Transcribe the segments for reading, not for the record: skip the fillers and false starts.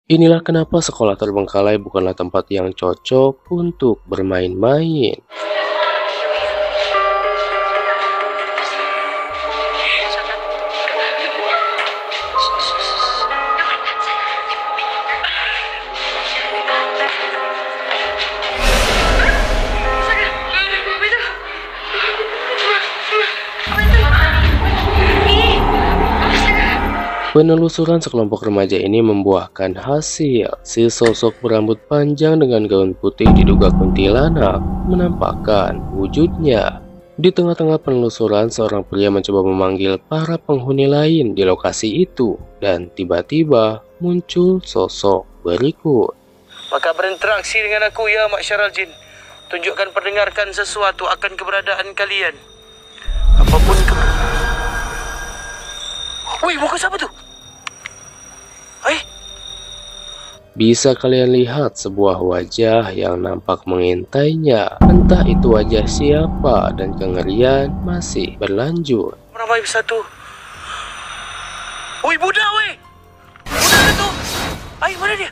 Inilah kenapa sekolah terbengkalai bukanlah tempat yang cocok untuk bermain-main. Penelusuran sekelompok remaja ini membuahkan hasil. Si sosok berambut panjang dengan gaun putih diduga kuntilanak menampakkan wujudnya. Di tengah-tengah penelusuran, seorang pria mencoba memanggil para penghuni lain di lokasi itu. Dan tiba-tiba muncul sosok berikut. Maka berinteraksi dengan aku ya Masyarul Jin. Tunjukkan perdengarkan sesuatu akan keberadaan kalian. Apapun Wih, muka siapa tuh? Bisa kalian lihat sebuah wajah yang nampak mengintainya. Entah itu wajah siapa dan kengerian masih berlanjut. Ramai satu. Wih, budak weh. Budak itu. Mana dia?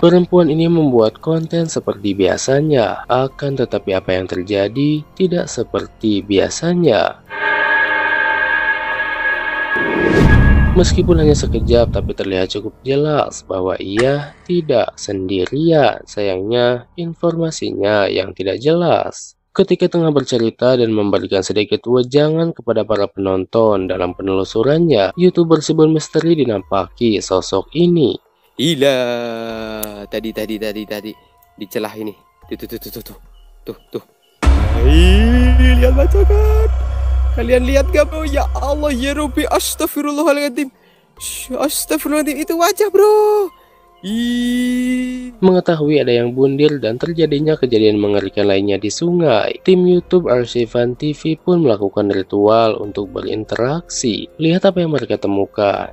Perempuan ini membuat konten seperti biasanya, akan tetapi apa yang terjadi tidak seperti biasanya. Meskipun hanya sekejap, tapi terlihat cukup jelas bahwa ia tidak sendirian. Sayangnya, informasinya yang tidak jelas. Ketika tengah bercerita dan memberikan sedikit wejangan kepada para penonton dalam penelusurannya, YouTuber Sibul Misteri dinampaki sosok ini. Gila, tadi di celah ini. Tuh. Lihat bacakan. Kalian lihat gak bro? Ya Allah ya Rabbi, astagfirullahaladzim. Astagfirullahaladzim, itu wajah bro. Mengetahui ada yang bundir dan terjadinya kejadian mengerikan lainnya di sungai, tim YouTube Arsivan TV pun melakukan ritual untuk berinteraksi. Lihat apa yang mereka temukan.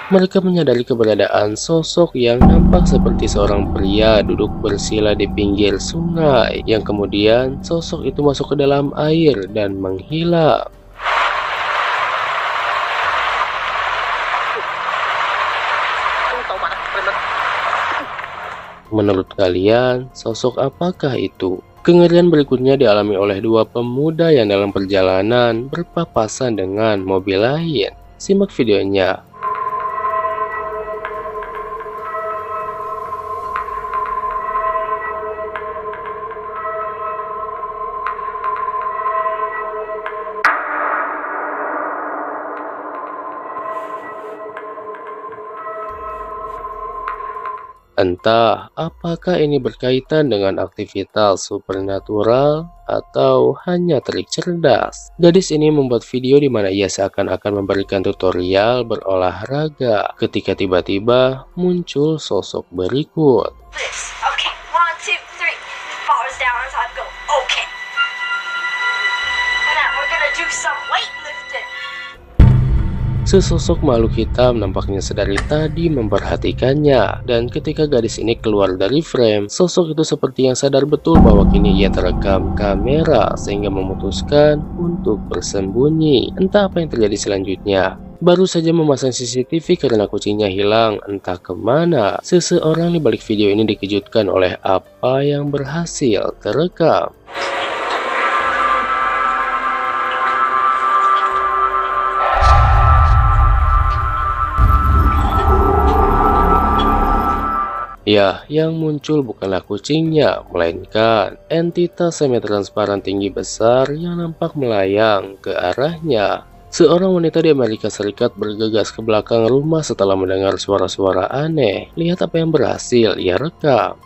Mereka menyadari keberadaan sosok yang nampak seperti seorang pria duduk bersila di pinggir sungai, yang kemudian sosok itu masuk ke dalam air dan menghilang. Menurut kalian, sosok apakah itu? Kengerian berikutnya dialami oleh dua pemuda yang dalam perjalanan berpapasan dengan mobil lain. Simak videonya. Entah apakah ini berkaitan dengan aktivitas supernatural atau hanya trik cerdas. Gadis ini membuat video di mana ia seakan-akan memberikan tutorial berolahraga ketika tiba-tiba muncul sosok berikut. Okay, 1, 2, 3. Bars down on top, go. Okay. Now we're gonna do some weightlifting. Sesosok makhluk hitam nampaknya sedari tadi memperhatikannya, dan ketika gadis ini keluar dari frame, sosok itu seperti yang sadar betul bahwa kini ia terekam kamera sehingga memutuskan untuk bersembunyi. Entah apa yang terjadi selanjutnya. Baru saja memasang CCTV karena kucingnya hilang entah kemana. Seseorang di balik video ini dikejutkan oleh apa yang berhasil terekam. Ya, yang muncul bukanlah kucingnya, melainkan entitas semi-transparan tinggi besar yang nampak melayang ke arahnya. Seorang wanita di Amerika Serikat bergegas ke belakang rumah setelah mendengar suara-suara aneh. Lihat apa yang berhasil ia rekam.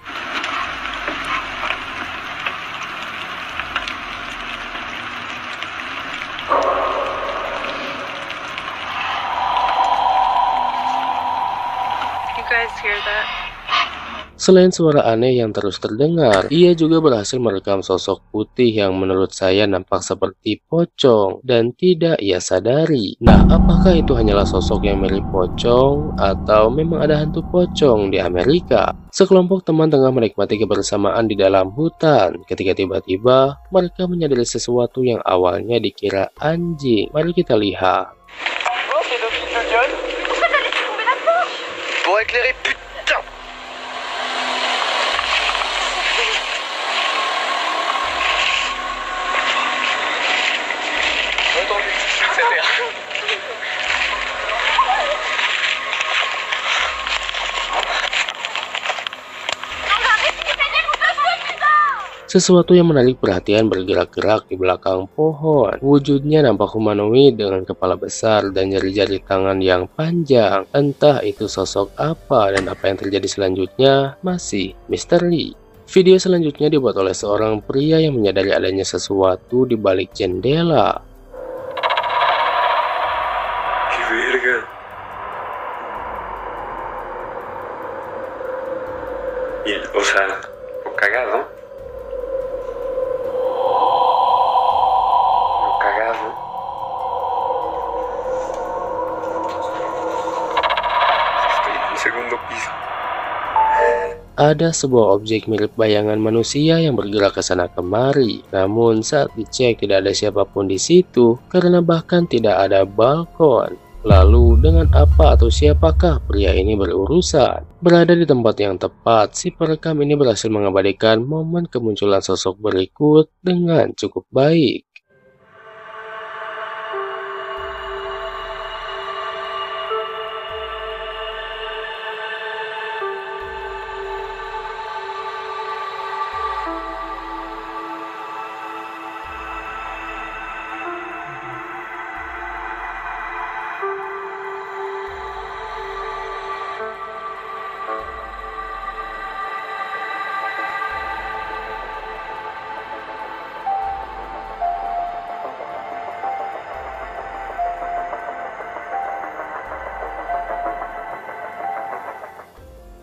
Selain suara aneh yang terus terdengar, ia juga berhasil merekam sosok putih yang menurut saya nampak seperti pocong dan tidak ia sadari. Nah, apakah itu hanyalah sosok yang mirip pocong atau memang ada hantu pocong di Amerika? Sekelompok teman tengah menikmati kebersamaan di dalam hutan ketika tiba-tiba mereka menyadari sesuatu yang awalnya dikira anjing. Mari kita lihat. Oh, c'est Sophie de John. Pourquoi t'as laissé tomber la torche? Pour éclairer, putain. Entendu, c'était. Sesuatu yang menarik perhatian bergerak-gerak di belakang pohon. Wujudnya nampak humanoid dengan kepala besar dan jari-jari tangan yang panjang. Entah itu sosok apa dan apa yang terjadi selanjutnya masih misteri. Video selanjutnya dibuat oleh seorang pria yang menyadari adanya sesuatu di balik jendela. ¡Qué verga! Y, o sea, lo cagado. Lo cagado. Estoy en un segundo piso. Ada sebuah objek mirip bayangan manusia yang bergerak ke sana kemari. Namun saat dicek tidak ada siapapun di situ karena bahkan tidak ada balkon. Lalu dengan apa atau siapakah pria ini berurusan? Berada di tempat yang tepat, si perekam ini berhasil mengabadikan momen kemunculan sosok berikut dengan cukup baik.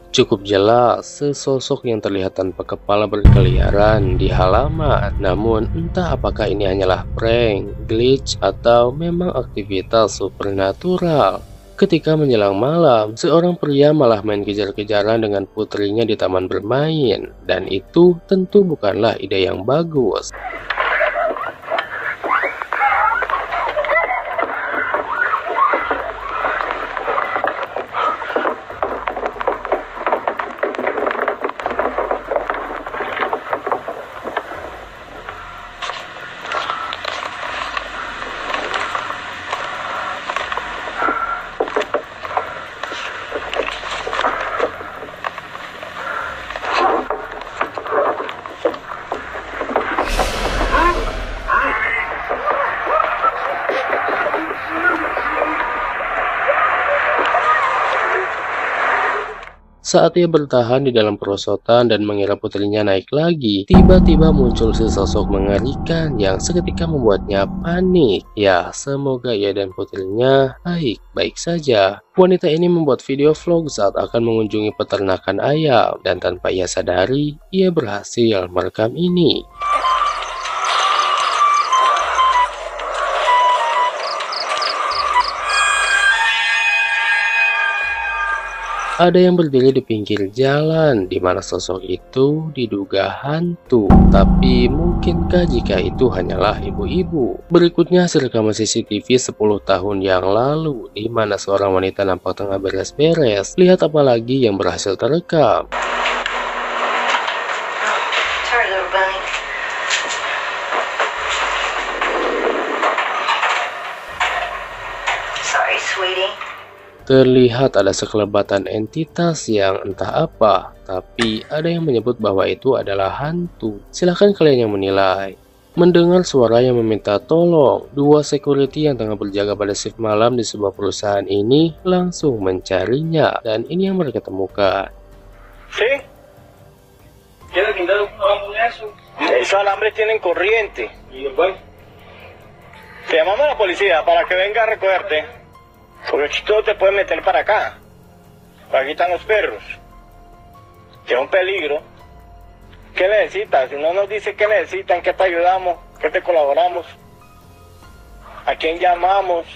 Cukup jelas, sesosok yang terlihat tanpa kepala berkeliaran di halaman. Namun, entah apakah ini hanyalah prank, glitch, atau memang aktivitas supernatural. Ketika menjelang malam, seorang pria malah main kejar-kejaran dengan putrinya di taman bermain. Dan itu tentu bukanlah ide yang bagus. Saat ia bertahan di dalam perosotan dan mengira putrinya naik lagi, tiba-tiba muncul sesosok mengerikan yang seketika membuatnya panik. Ya, semoga ia dan putrinya baik-baik saja. Wanita ini membuat video vlog saat akan mengunjungi peternakan ayam, dan tanpa ia sadari, ia berhasil merekam ini. Ada yang berdiri di pinggir jalan, di mana sosok itu diduga hantu. Tapi mungkinkah jika itu hanyalah ibu-ibu? Berikutnya hasil rekaman CCTV 10 tahun yang lalu, di mana seorang wanita nampak tengah beres-beres. Lihat apa lagi yang berhasil terekam. Sorry, sweetie. Terlihat ada sekelebatan entitas yang entah apa, tapi ada yang menyebut bahwa itu adalah hantu. Silahkan kalian yang menilai. Mendengar suara yang meminta tolong, dua security yang tengah berjaga pada shift malam di sebuah perusahaan ini langsung mencarinya, dan ini yang mereka temukan. ¿Sí? ¿Quieres pintar un eso? Esos alambres tienen corriente. ¿Y después? Te llamamos a la policía para que venga a recogerte. Porque si tú te puedes meter para acá. Aquí están los perros. que es un peligro. ¿Qué necesitas? Si no nos dice qué necesitan, qué te ayudamos, qué te colaboramos, a quién llamamos.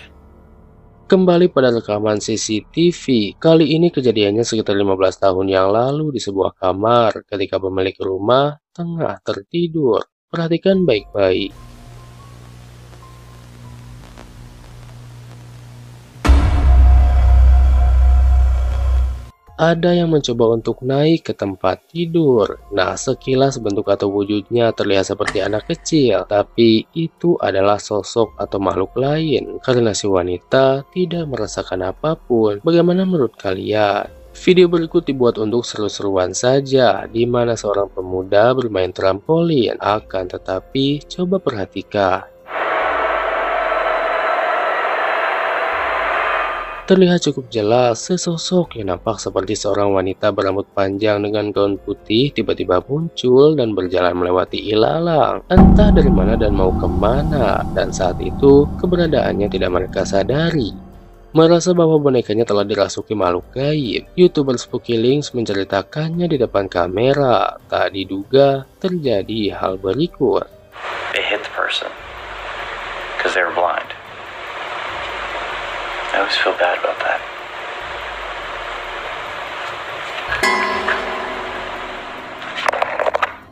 Kembali pada rekaman CCTV, kali ini kejadiannya sekitar 15 tahun yang lalu di sebuah kamar ketika pemilik rumah tengah tertidur. Perhatikan baik-baik. Ada yang mencoba untuk naik ke tempat tidur. Nah, sekilas bentuk atau wujudnya terlihat seperti anak kecil, tapi itu adalah sosok atau makhluk lain karena si wanita tidak merasakan apapun. Bagaimana menurut kalian? Video berikut dibuat untuk seru-seruan saja, di mana seorang pemuda bermain trampolin. Akan tetapi, coba perhatikan. Terlihat cukup jelas sesosok yang nampak seperti seorang wanita berambut panjang dengan gaun putih tiba-tiba muncul dan berjalan melewati ilalang. Entah dari mana dan mau kemana, dan saat itu keberadaannya tidak mereka sadari. Merasa bahwa bonekanya telah dirasuki makhluk gaib, YouTuber Spooky Links menceritakannya di depan kamera. Tak diduga terjadi hal berikut. They hit the person because they were blind. I always feel bad about that.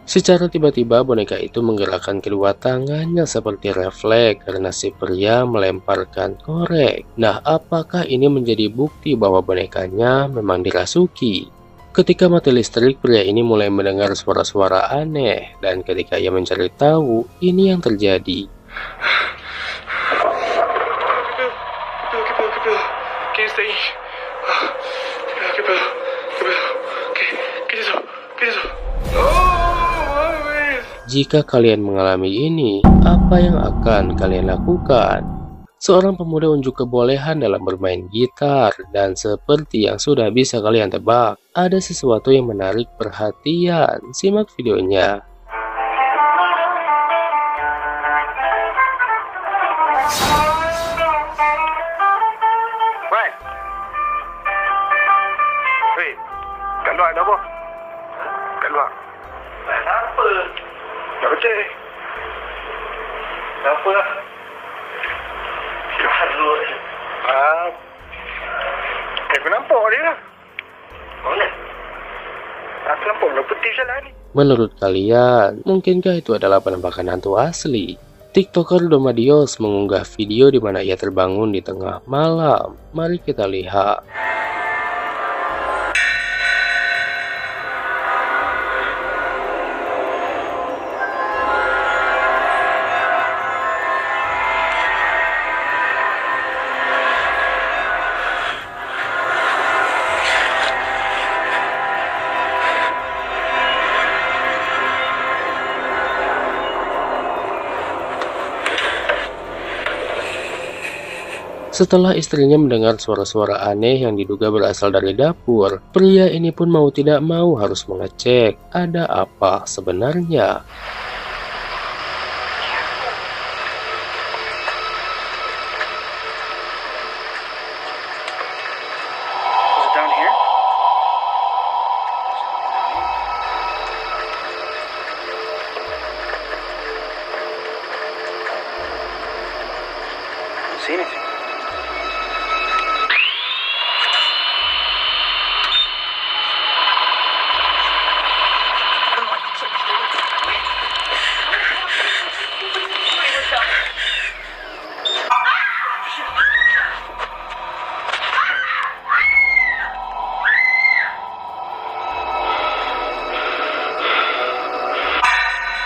Secara tiba-tiba boneka itu menggerakkan kedua tangannya seperti refleks karena si pria melemparkan korek. Nah, apakah ini menjadi bukti bahwa bonekanya memang dirasuki? Ketika mati listrik, pria ini mulai mendengar suara-suara aneh, dan ketika ia mencari tahu, ini yang terjadi. Jika kalian mengalami ini, apa yang akan kalian lakukan? Seorang pemuda unjuk kebolehan dalam bermain gitar, dan seperti yang sudah bisa kalian tebak, ada sesuatu yang menarik perhatian. Simak videonya. Keluar dah, boh. Keluar. Kenapa? Tak betul. Kenapa? Keluar dulu. Aku nampak dia. Mana? Aku nampak benda putih jalan ni. Menurut kalian, mungkinkah itu adalah penampakan hantu asli? TikToker Domadios mengunggah video di mana ia terbangun di tengah malam. Mari kita lihat. Setelah istrinya mendengar suara-suara aneh yang diduga berasal dari dapur, pria ini pun mau tidak mau harus mengecek ada apa sebenarnya.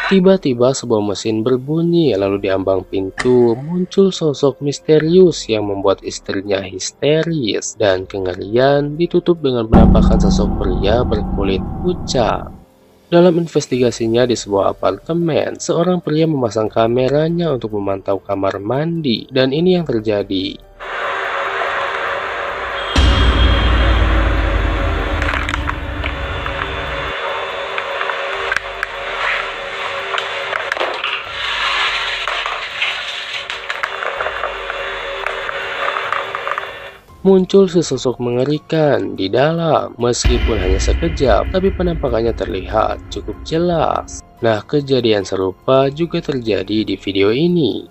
Tiba-tiba sebuah mesin berbunyi, lalu di ambang pintu muncul sosok misterius yang membuat istrinya histeris, dan kengerian ditutup dengan penampakan sosok pria berkulit pucat. Dalam investigasinya di sebuah apartemen, seorang pria memasang kameranya untuk memantau kamar mandi, dan ini yang terjadi. muncul sesosok mengerikan di dalam. Meskipun hanya sekejap, tapi penampakannya terlihat cukup jelas. Nah, kejadian serupa juga terjadi di video ini.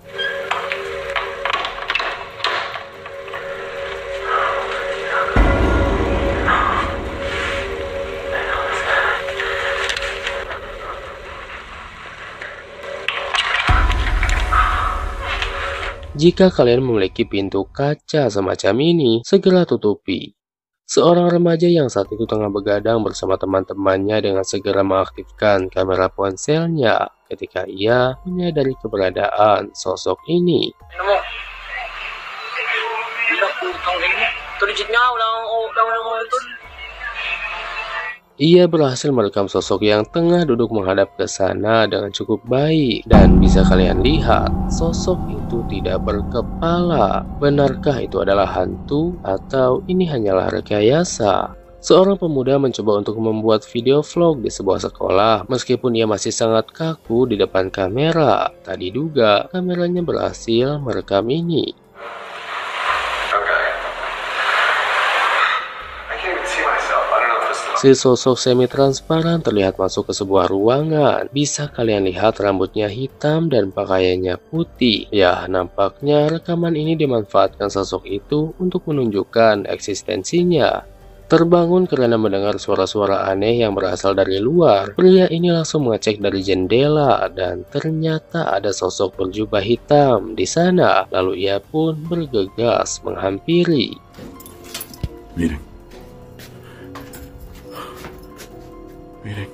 Jika kalian memiliki pintu kaca semacam ini, segera tutupi. Seorang remaja yang saat itu tengah begadang bersama teman-temannya dengan segera mengaktifkan kamera ponselnya ketika ia menyadari keberadaan sosok ini. Ia berhasil merekam sosok yang tengah duduk menghadap ke sana dengan cukup baik. Dan bisa kalian lihat, sosok itu tidak berkepala. Benarkah itu adalah hantu atau ini hanyalah rekayasa? Seorang pemuda mencoba untuk membuat video vlog di sebuah sekolah. Meskipun ia masih sangat kaku di depan kamera, tak diduga kameranya berhasil merekam ini. Si sosok semi-transparan terlihat masuk ke sebuah ruangan. Bisa kalian lihat rambutnya hitam dan pakaiannya putih. Ya, nampaknya rekaman ini dimanfaatkan sosok itu untuk menunjukkan eksistensinya. Terbangun karena mendengar suara-suara aneh yang berasal dari luar, pria ini langsung mengecek dari jendela dan ternyata ada sosok berjubah hitam di sana. Lalu ia pun bergegas menghampiri. Miren. Miren.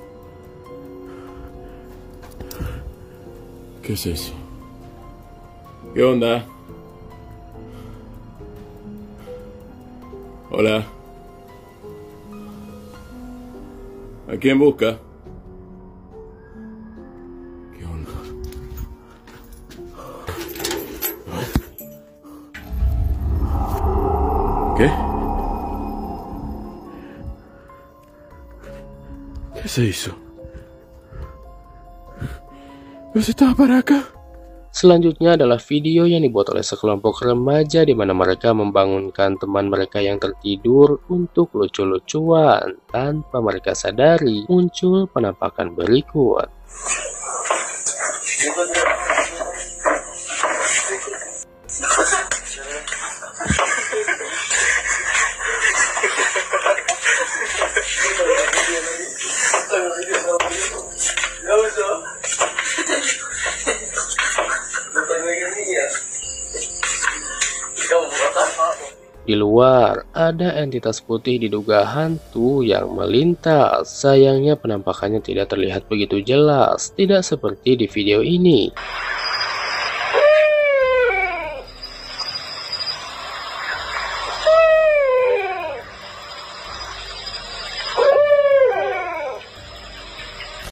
¿Qué es eso? ¿Qué onda? Hola. ¿A quién busca? ¿Qué onda? ¿Qué? ¿Qué se hizo? ¿No se estaba para acá? Selanjutnya adalah video yang dibuat oleh sekelompok remaja di mana mereka membangunkan teman mereka yang tertidur untuk lucu-lucuan. Tanpa mereka sadari, muncul penampakan berikut. Di luar, ada entitas putih diduga hantu yang melintas. Sayangnya penampakannya tidak terlihat begitu jelas, tidak seperti di video ini.